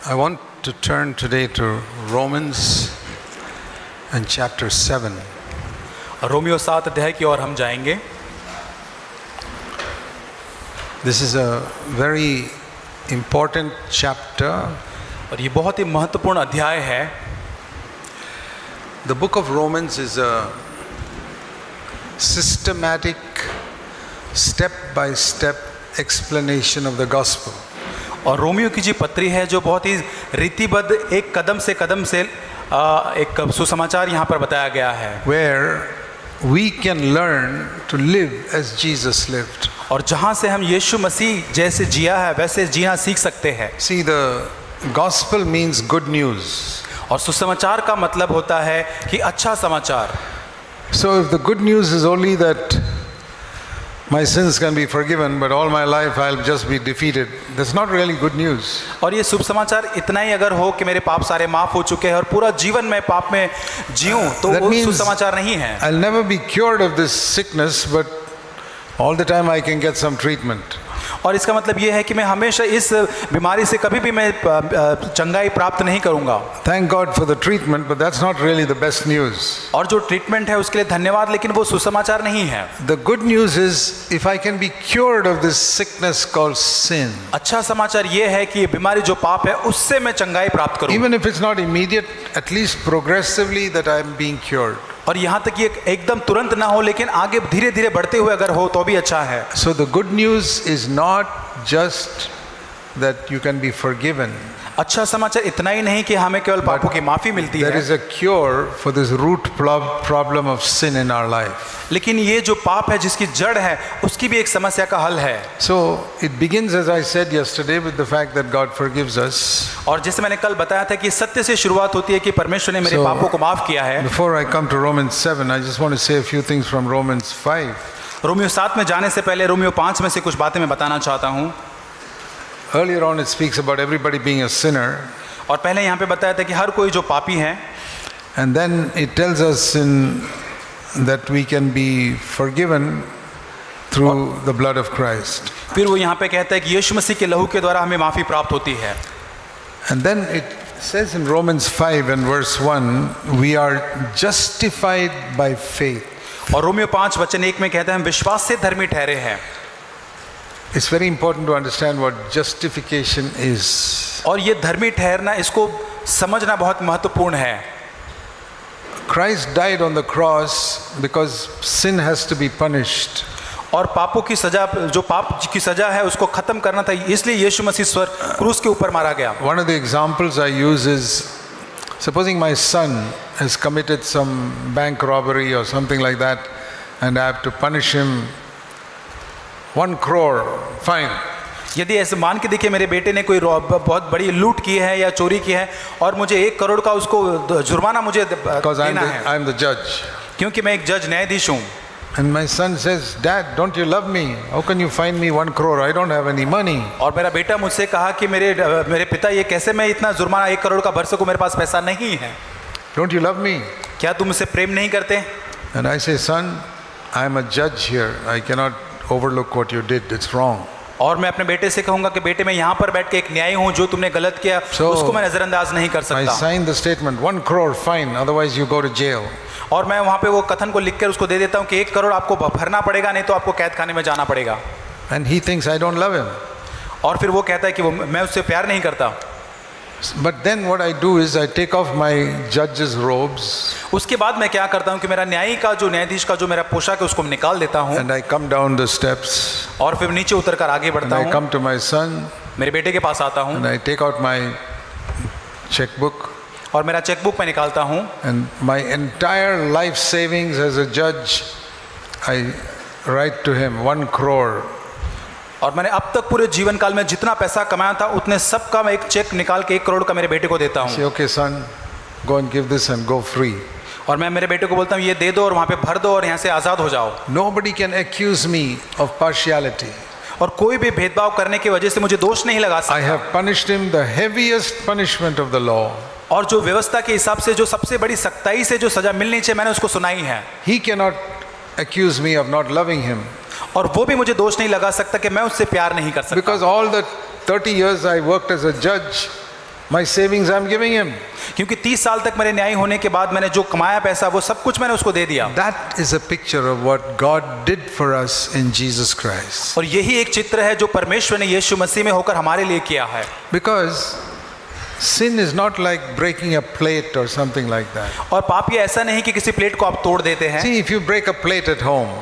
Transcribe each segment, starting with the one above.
I want to turn today to Romans and chapter 7. Romeo 7 अध्याय की ओर हम जाएंगे. This is a very important chapter. और ये बहुत ही महत्वपूर्ण अध्याय है. The book of Romans is a systematic, step-by-step explanation of the gospel. और रोमियो की जी पत्री है जो बहुत ही रीतिबद्ध एक कदम से एक सुसमाचार यहाँ पर बताया गया है. Where we can learn to live as Jesus lived. और जहाँ से हम यीशु मसीह जैसे जिया है वैसे जीना सीख सकते हैं. See, the gospel means good news. और सुसमाचार का मतलब होता है कि अच्छा समाचार. So if the good news is only that my sins can be forgiven, but all my life I'll just be defeated, that's not really good news. और ये शुभ समाचार इतना ही अगर हो कि मेरे पाप सारे माफ हो चुके हैं और पूरा जीवन मैं पाप में जीऊं तो वो सुसमाचार नहीं है. I'll never be cured of this sickness, but all the time I can get some treatment. और इसका मतलब ये है कि मैं हमेशा इस बीमारी से कभी भी मैं चंगाई प्राप्त नहीं करूंगा. Thank God for the treatment, but that's not really the best news. और जो ट्रीटमेंट है उसके लिए धन्यवाद, लेकिन वो सुसमाचार नहीं है. The good news is if I can be cured of this sickness called sin. अच्छा समाचार ये है कि ये बीमारी जो पाप है उससे मैं चंगाई प्राप्त करूं. Even if it's not immediate, at least progressively that I am being cured. और यहाँ तक ये एकदम तुरंत ना हो लेकिन आगे धीरे धीरे बढ़ते हुए अगर हो तो भी अच्छा है. So the good news is not just that you can be forgiven. अच्छा समाचार इतना ही नहीं कि हमें केवल पापों की माफी मिलती है. There is a cure for this root problem of sin in our life. लेकिन ये जो पाप है जिसकी जड़ है उसकी भी एक समस्या का हल है. So it begins, as I said yesterday, with the fact that God forgives us. और जैसे मैंने कल बताया था कि सत्य से शुरुआत होती है कि परमेश्वर ने मेरे पापों को माफ किया है. Before I come to Romans 7, I just want to say a few things from Romans 5. Romeo 7 में जाने से पहले रोमियो 5 में से कुछ बातें मैं बताना चाहता हूँ. Earlier on it speaks about everybody being a sinner. और पहले यहाँ पे बताया था कि हर कोई जो पापी है. And then it tells us that we can be forgiven through the blood of Christ. फिर वो यहाँ पे कहता है कि यीशु मसीह के लहू के द्वारा हमें माफी प्राप्त होती है. And then it says in Romans 5 and verse 1, we are justified by faith. और रोमियो 5 वचन 1 में कहता है हम विश्वास से धर्मी ठहरे हैं. It's very important to understand what justification is. और ये धर्मी ठहरना इसको समझना बहुत महत्वपूर्ण है. Christ died on the cross because sin has to be punished. और पापों की सजा, जो पाप की सजा है उसको खत्म करना था, इसलिए यीशु मसीह क्रूस के ऊपर मारा गया. One of the examples I use is, supposing my son has committed some bank robbery or something like that and I have to punish him 1 crore fine. यदि ऐसे मान के देखिए मेरे बेटे ने कोई बहुत बड़ी लूट की है या चोरी की है और मुझे 1 करोड़ का उसको जुर्माना मुझे देना है. I am the judge. क्योंकि मैं एक जज न्यायाधीश हूँ. And my son says, Dad, don't you love me? How can you fine me 1 crore? I don't have any money. और मेरा बेटा मुझसे कहा कि मेरे पिता ये कैसे मैं इतना जुर्माना 1 करोड़ का भर सकूं, मेरे पास पैसा नहीं है. Don't you love me? क्या तुम मुझसे प्रेम नहीं करते? And I say, son, I am a judge here. I cannot overlook what you did. It's wrong. और मैं अपने बेटे से कहूंगा कि बेटे मैं यहाँ पर बैठ के एक न्यायी हूँ, जो तुमने गलत किया उसको मैं नजरअंदाज नहीं कर सकता. I sign the statement, 1 crore fine, otherwise you go to jail. और मैं वहाँ पे वो कथन को लिखकर उसको दे देता हूँ कि 1 करोड़ आपको भरना पड़ेगा, नहीं तो आपको कैद खाने में जाना पड़ेगा. And he thinks I don't love him. और फिर वो कहता है कि मैं उससे प्यार नहीं करता. But then what I do is I take off my judge's robes. उसके बाद मैं क्या करता हूँ कि मेरा न्यायी का जो न्यायाधीश का जो मेरा पोशाक है उसको निकाल देता हूँ. And I come down the steps. और फिर नीचे उतरकर आगे बढ़ता हूँ. I come to my son. मेरे बेटे के पास आता हूँ. And I take out my checkbook. और मेरा चेकबुक मैं निकालता हूँ. And my entire life savings as a judge, I write to him 1 crore. और मैंने अब तक पूरे जीवन काल में जितना पैसा कमाया था उतने सब का मैं एक चेक निकाल के 1 करोड़ का मेरे बेटे को देता हूँ. Say, okay son, go and give this and go free. और मैं मेरे बेटे को बोलता हूँ ये दे दो और वहाँ पे भर दो और यहाँ से आज़ाद हो जाओ. Nobody can accuse me of partiality. और कोई भी भेदभाव करने की वजह से मुझे दोष नहीं लगा सकता. I have punished him the heaviest punishment of the law. और जो व्यवस्था के हिसाब से जो सबसे बड़ी सख्ताई से जो सजा मिलनी चाहिए मैंने उसको सुनाई है. He cannot accuse me of not loving him. और वो भी मुझे दोष नहीं लगा सकता कि मैं उससे प्यार नहीं कर सकता. Because all the 30 years I worked as a judge, My savings I'm giving him. क्योंकि 30 साल तक मेरे न्याय होने के बाद मैंने जो कमाया पैसा वो सब कुछ मैंने उसको दे दिया। That is a picture of what God did for us in Jesus Christ. और यही एक चित्र है जो परमेश्वर ने यीशु मसीह में होकर हमारे लिए किया है। Because sin is not like breaking a plate or something like that. और पाप ये ऐसा नहीं कि किसी प्लेट को आप तोड़ देते हैं। See, if you break a plate at home,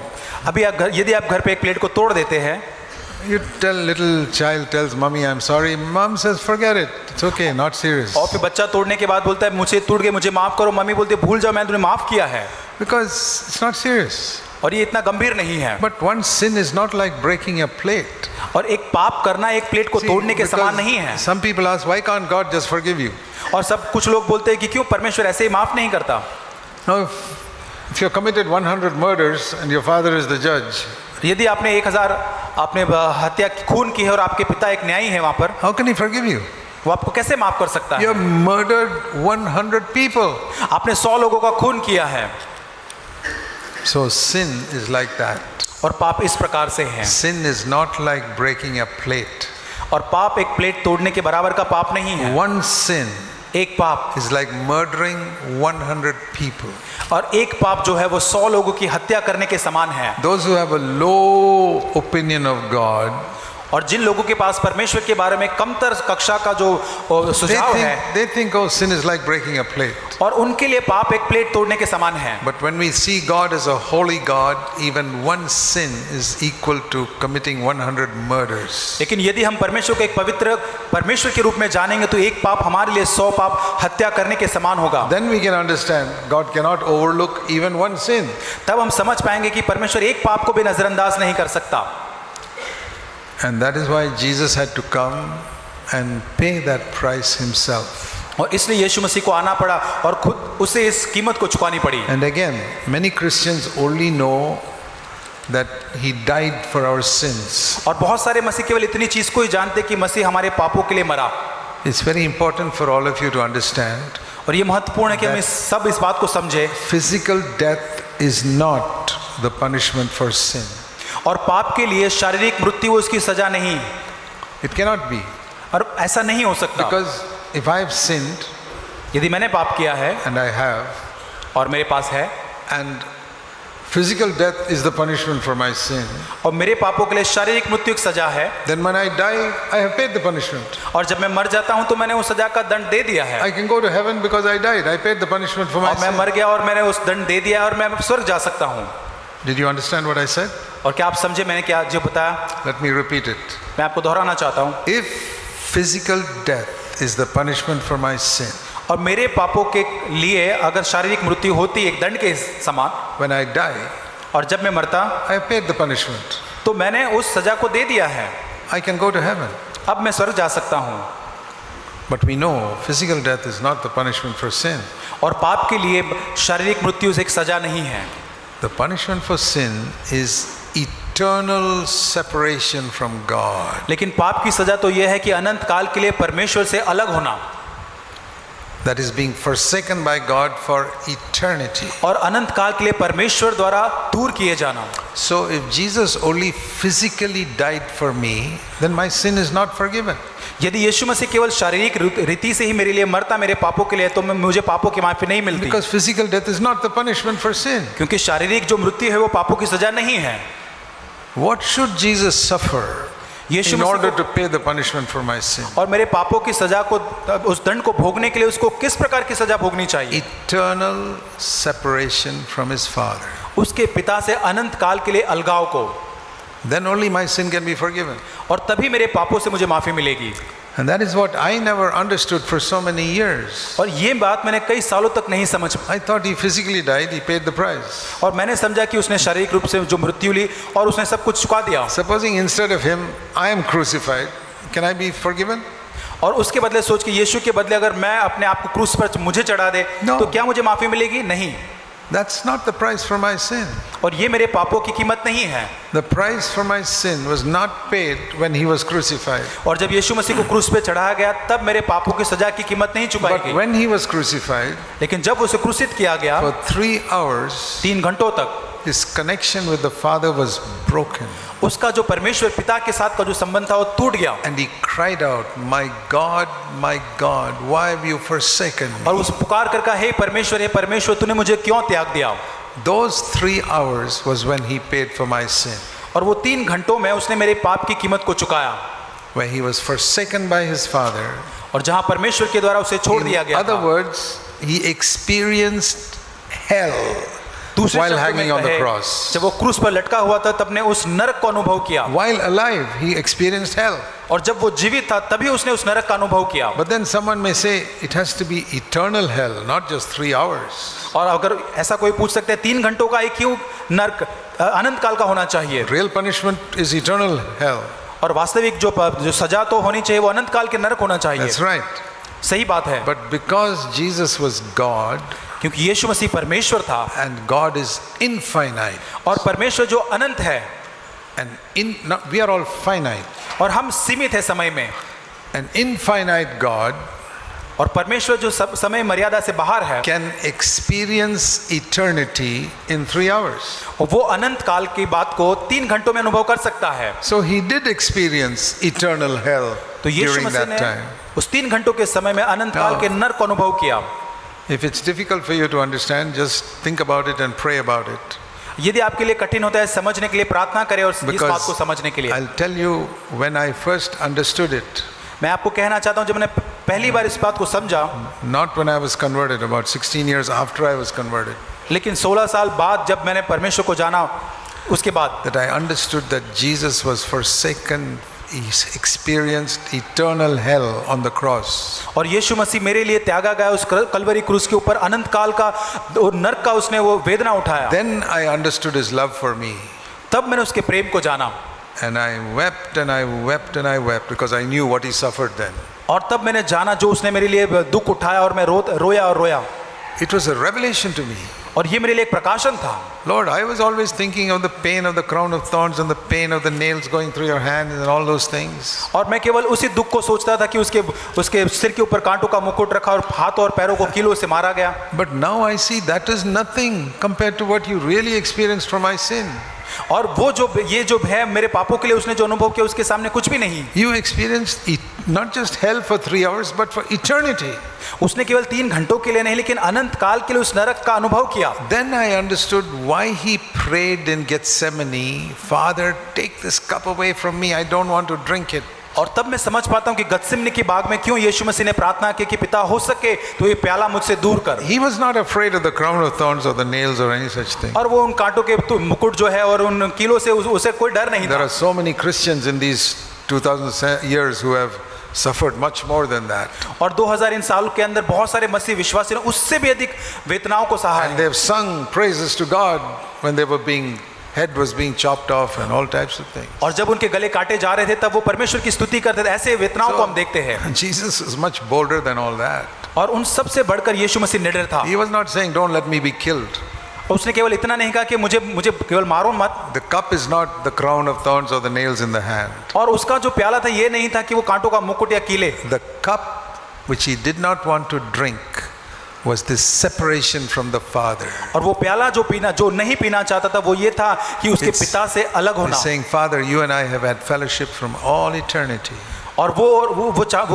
अभी यदि आप घर पे एक प्लेट को तोड़ देते हैं, you tell, little child tells mommy I'm sorry, mom says forget it, it's okay, not serious. और फिर बच्चा तोड़ने के बाद बोलता है मुझे टूट गए, मुझे माफ करो, मम्मी बोलती है भूल जाओ, मैंने तुम्हें माफ किया है। Because it's not serious. और ये इतना गंभीर नहीं है। But one sin is not like breaking a plate. और एक पाप करना एक प्लेट को तोड़ने के समान नहीं है। Some people ask, why can't God just forgive you? और सब कुछ लोग बोलते हैं कि क्यों परमेश्वर ऐसे ही माफ नहीं करता। Now, if you have committed 100 murders and your father is the judge, यदि आपने 1000 आपने हत्या खून की है और आपके पिता एक न्यायी है वहां पर, how can he forgive you? वो आपको कैसे माफ कर सकता You है? have murdered 100 people. आपने 100 लोगों का खून किया है। So sin is like that. और पाप इस प्रकार से है। Sin is not like breaking a plate. और पाप एक प्लेट तोड़ने के बराबर का पाप नहीं है। One sin एक पाप is like murdering 100 people. और एक पाप जो है वो 100 लोगों की हत्या करने के समान है। Those who have a low opinion of God, और जिन लोगों के पास परमेश्वर के बारे में कमतर कक्षा का जो सुझाव है, they think oh, sin is like breaking a plate. और उनके लिए पाप एक प्लेट तोड़ने के समान है। But when we see God as a holy God, even one sin is equal to committing 100 murders. लेकिन यदि हम परमेश्वर को एक पवित्र परमेश्वर के रूप में जानेंगे तो एक पाप हमारे लिए 100 पाप हत्या करने के समान होगा। Then we can understand God cannot overlook even one sin. तब हम समझ पाएंगे कि परमेश्वर एक पाप को भी नजरअंदाज नहीं कर सकता। And that is why Jesus had to come and pay that price himself. और इसलिए यीशु मसीह को आना पड़ा और खुद उसे इस कीमत को चुकानी पड़ी। And again, many Christians only know that he died for our sins. और बहुत सारे मसीह केवल इतनी चीज को ही जानते कि मसीह हमारे पापों के लिए मरा। It's very important for all of you to understand. और ये महत्वपूर्ण है कि हम सब इस बात को समझे। Physical death is not the punishment for sin. और पाप के लिए शारीरिक मृत्यु उसकी सजा नहीं। It cannot be. और ऐसा नहीं हो सकता। Because if I have sinned, यदि मैंने पाप किया है and I have, और मेरे पास है, and physical death is the punishment for my sin, और मेरे पापों के लिए शारीरिक मृत्यु एक सजा है, then when I die, I have paid the punishment. और जब मैं मर जाता हूं तो मैंने उस सजा का दंड दे दिया है। I can go to heaven because I died. I paid the punishment for my और मैं sin. मर गया और मैंने उस दंड दे दिया और मैं स्वर्ग जा सकता हूं। Did you understand what I said? और क्या आप समझे मैंने क्या जो बताया? Let me repeat it. मैं आपको दोहराना चाहता हूं। If physical death is the punishment for my sin, और मेरे पापों के लिए अगर शारीरिक मृत्यु होती एक दंड के समान, when I die, और जब मैं मरता I have paid the punishment. तो मैंने उस सजा को दे दिया है। I can go to heaven. अब मैं स्वर्ग जा सकता हूं। But we know physical death is not the punishment for sin. और पाप के लिए शारीरिक मृत्यु एक सजा नहीं है। The punishment for sin is eternal separation from God. लेकिन पाप की सजा तो यह है कि अनंत काल के लिए परमेश्वर से अलग होना। That is being forsaken by God for eternity. और अनंत काल के लिए परमेश्वर द्वारा दूर किए जाना। So if Jesus only physically died for me, then my sin is not forgiven. यदि यीशु मसीह केवल शारीरिक रीति से ही मेरे लिए मरता मेरे पापों के लिए तो मुझे पापों की माफी नहीं मिलती। Because physical death is not the punishment for sin. क्योंकि शारीरिक जो मृत्यु है वो पापों की सजा नहीं है। What should Jesus suffer Yeshu in Masih order को- to pay the punishment for my sin? और मेरे पापों की सजा को उस दंड को भोगने के लिए उसको किस प्रकार की सजा भोगनी चाहिए? Eternal separation from his Father. उसके पिता से अनंत काल के लिए अलगाव को। Then only my sin can be forgiven. और तभी मेरे पापों से मुझे माफी मिलेगी। And that is what I never understood for so many years. और ये बात मैंने कई सालों तक नहीं समझ। I thought he physically died, he paid the price. और मैंने समझा कि उसने शारीरिक रूप से जो मृत्यु ली और उसने सब कुछ चुका दिया। Supposing instead of him I am crucified, can I be forgiven? और उसके बदले सोच के यीशु के बदले अगर मैं अपने आप को क्रूस पर मुझे चढ़ा दे No. तो क्या मुझे माफी मिलेगी? नहीं। That's not the price for my sin. और ये मेरे पापों की कीमत नहीं है। The price for my sin was not paid when he was crucified. और जब यीशु मसीह को क्रूस पे चढ़ाया गया तब मेरे पापों की सजा की कीमत नहीं चुकाई But गई। when he was crucified, लेकिन जब उसे क्रूसित किया गया for 3 hours, 3 घंटों तक his connection with the Father was broken. उसका जो परमेश्वर पिता के साथ का जो संबंध था वो टूट गया And he cried out, my God, why have you forsaken me? और उस पुकार कर कहा, हे परमेश्वर तूने मुझे क्यों त्याग दिया? Those 3 hours was when he paid for my sin. और वो 3 घंटों में उसने मेरे पाप की कीमत को चुकाया, Where he was forsaken by his Father. और जहां परमेश्वर के द्वारा उसे छोड़ दिया In गया other था। words, he experienced hell दूसरे while शब्दों में hanging on the कहे, cross. जब वो क्रूस पर लटका हुआ था तब ने उस नरक को अनुभव किया, While alive, he experienced hell. और जब वो जीवित था तभी उसने उस नरक का अनुभव किया। But then someone may say, it has to be eternal hell, not just 3 hours. और अगर ऐसा कोई पूछ सकते हैं 3 घंटों का ही क्यों नरक अनंत काल का होना चाहिए? Real punishment is eternal hell. और वास्तविक जो सजा तो होनी चाहिए वो अनंत काल के नरक होना चाहिए। That's right. सही बात है, But because Jesus was God, क्योंकि यीशु मसीह परमेश्वर था and God is infinite, और परमेश्वर जो अनंत है, and we are all finite. और हम सीमित है समय में, An infinite God और परमेश्वर जो समय मर्यादा से बाहर है can experience eternity in 3 hours. और वो अनंत काल की बात को 3 घंटों में अनुभव कर सकता है। So he did experience eternal hell तो यीशु during मसीह that ने time. उस 3 घंटों के समय में अनंत काल के नरक को अनुभव किया। If it's difficult for you to understand, just think about it and pray about it. यदि आपके लिए कठिन होता है समझने के लिए, प्रार्थना करें और इस बात को समझने के लिए। I'll tell you when I first understood it. मैं आपको कहना चाहता हूं, जब मैंने पहली बार इस बात को समझा, Not when I was converted, about 16 years after I was converted, लेकिन 16 साल बाद जब मैंने परमेश्वर को जाना, उसके बाद that I understood that Jesus was forsaken. He experienced eternal hell on the cross. और यीशु मसीह मेरे लिए त्यागा गया उस कलवरी क्रूस के ऊपर, अनंत काल का और नरक का उसने वो वेदना उठाया। Then I understood his love for me. तब मैंने उसके प्रेम को जाना, And I wept and I wept and I wept because I knew what he suffered then. और तब मैंने जाना जो उसने मेरे लिए दुख उठाया, और मैं रोया और रोया। It was a revelation to me. और ये मेरे लिए एक प्रकाशन था। Lord, I was always thinking of the pain of the crown of thorns and the pain of the nails going through your hands and all those things. और मैं केवल उसी दुख को सोचता था कि उसके सिर के ऊपर कांटों का मुकुट रखा और हाथों और पैरों को कीलों से मारा गया। But now I see that is nothing compared to what you really experienced from my sin. और वो ये जो है मेरे पापों के लिए उसने जो अनुभव किया, उसके सामने कुछ भी नहीं। You experienced not just hell for 3 hours, but for eternity. उसने केवल 3 घंटों के लिए नहीं, लेकिन अनंत काल के लिए उस नरक का अनुभव किया। Then I understood why he prayed in Gethsemane, Father, take this cup away from me, I don't want to drink it. और तब मैं समझ पाता हूँ कि गत्सिमनी की बाग में क्यों यीशु मसीह ने प्रार्थना की कि पिता हो सके तो ये प्याला मुझसे दूर कर। He was not afraid of the crown of thorns or the nails or any such thing. और वो उन कांटों के मुकुट जो है और उन कीलों से उसे कोई डर नहीं There था। are so many Christians in these 2000 years who have suffered much more than that. और 2000 इन सालों के अंदर बहुत सारे मसीह विश्वासी ने उससे भी अधिक वेदनाओं को सहा And है। they have sung praises to God when they were head was being chopped off and all types of things. और जब उनके गले काटे जा रहे थे तब वो परमेश्वर की स्तुति करते थे। ऐसे वेदनाओं को हम देखते हैं। Jesus is much bolder than all that. और उन सब से बढ़कर यीशु मसीह निडर था। He was not saying, don't let me be killed. उसने केवल इतना नहीं कहा कि मुझे केवल मारो मत। The cup is not the crown of thorns or the nails in the hand. और उसका जो प्याला था ये नहीं था कि वो कांटों का मुकुट या कीले। The cup which he did not want to drink was this separation from the Father. और वो प्याला जो नहीं पीना चाहता था वो ये था कि उसके पिता से अलग होना। He's saying, Father, you and I have had fellowship from all eternity. और वो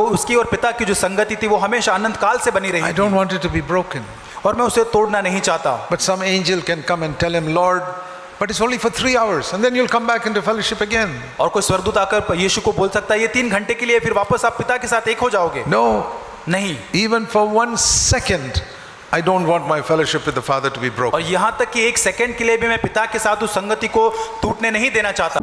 उसकी और पिता की जो संगति थी वो हमेशा अनंत काल से बनी रही। I don't want it to be broken. और मैं उसे तोड़ना नहीं चाहता। But some angel can come and tell him, Lord, but it's only for 3 hours and then you'll come back into fellowship again. और कोई स्वर्गदूत आकर यीशु को बोल सकता है ये 3 घंटे के लिए, फिर वापस आप पिता के साथ एक हो जाओगे। No, नहीं। even for 1 second, I don't want my fellowship with the Father to be broken. और यहाँ तक कि 1 सेकंड के लिए भी मैं पिता के साथ उस संगति को टूटने नहीं देना चाहता।